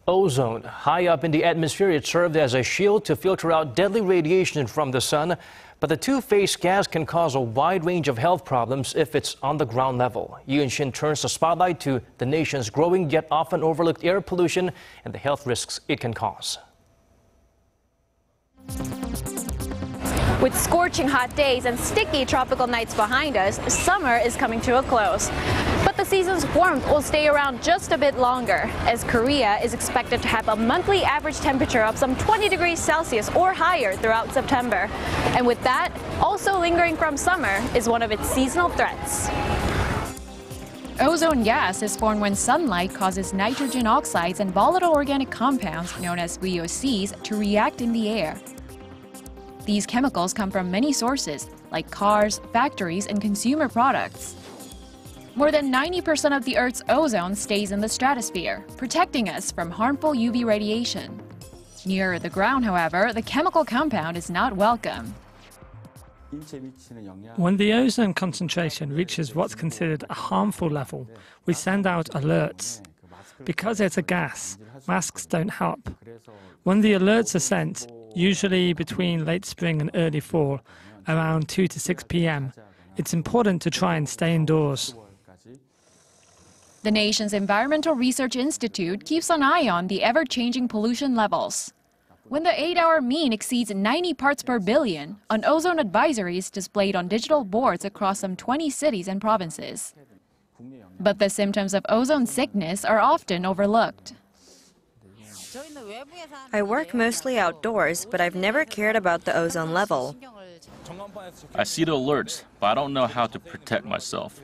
ozone. High up in the atmosphere, it served as a shield to filter out deadly radiation from the sun. But the two-faced gas can cause a wide range of health problems if it's on the ground level. Unshin turns the spotlight to the nation's growing yet often overlooked air pollution and the health risks it can cause. With scorching hot days and sticky tropical nights behind us, summer is coming to a close. But the season's warmth will stay around just a bit longer, as Korea is expected to have a monthly average temperature of some 20 degrees Celsius or higher throughout September. And with that, also lingering from summer is one of its seasonal threats. Ozone gas is formed when sunlight causes nitrogen oxides and volatile organic compounds, known as VOCs, to react in the air. These chemicals come from many sources, like cars, factories, and consumer products. More than 90% of the Earth's ozone stays in the stratosphere, protecting us from harmful UV radiation. Nearer the ground, however, the chemical compound is not welcome. When the ozone concentration reaches what's considered a harmful level, we send out alerts. Because it's a gas, masks don't help. When the alerts are sent, usually between late spring and early fall, around 2 to 6 p.m., it's important to try and stay indoors. The nation's Environmental Research Institute keeps an eye on the ever-changing pollution levels. When the 8-hour mean exceeds 90 parts per billion, an ozone advisory is displayed on digital boards across some 20 cities and provinces. But the symptoms of ozone sickness are often overlooked. I work mostly outdoors, but I've never cared about the ozone level. I see the alerts, but I don't know how to protect myself.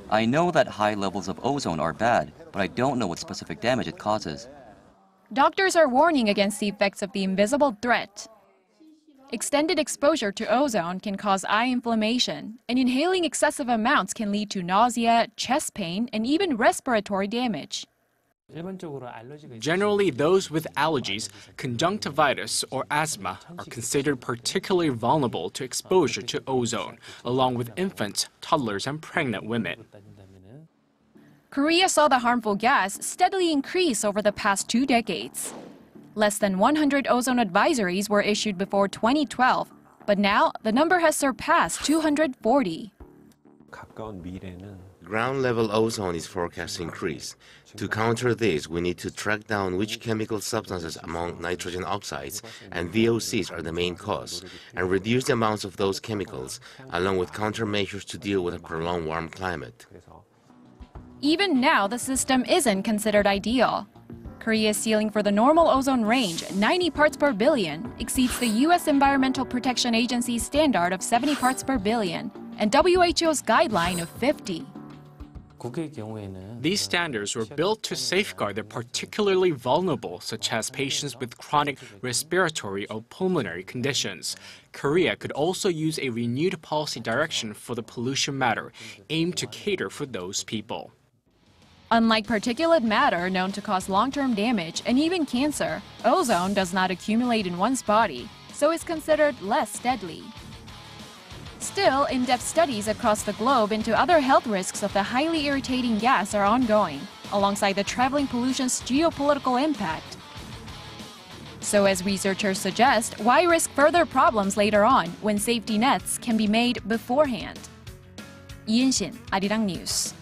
I know that high levels of ozone are bad, but I don't know what specific damage it causes. Doctors are warning against the effects of the invisible threat. Extended exposure to ozone can cause eye inflammation, and inhaling excessive amounts can lead to nausea, chest pain, and even respiratory damage. Generally, those with allergies, conjunctivitis, or asthma are considered particularly vulnerable to exposure to ozone, along with infants, toddlers, and pregnant women. Korea saw the harmful gas steadily increase over the past 2 decades. Less than 100 ozone advisories were issued before 2012, but now the number has surpassed 240. Ground-level ozone is forecast to increase. To counter this, we need to track down which chemical substances among nitrogen oxides and VOCs are the main cause, and reduce the amounts of those chemicals, along with countermeasures to deal with a prolonged warm climate. Even now, the system isn't considered ideal. Korea's ceiling for the normal ozone range, 90 parts per billion, exceeds the U.S. Environmental Protection Agency's standard of 70 parts per billion and WHO's guideline of 50. These standards were built to safeguard the particularly vulnerable, such as patients with chronic respiratory or pulmonary conditions. Korea could also use a renewed policy direction for the pollution matter, aimed to cater for those people. Unlike particulate matter known to cause long-term damage and even cancer, ozone does not accumulate in one's body, so it's considered less deadly. Still, in-depth studies across the globe into other health risks of the highly irritating gas are ongoing, alongside the traveling pollution's geopolitical impact. So as researchers suggest, why risk further problems later on when safety nets can be made beforehand? Unshin, Arirang News.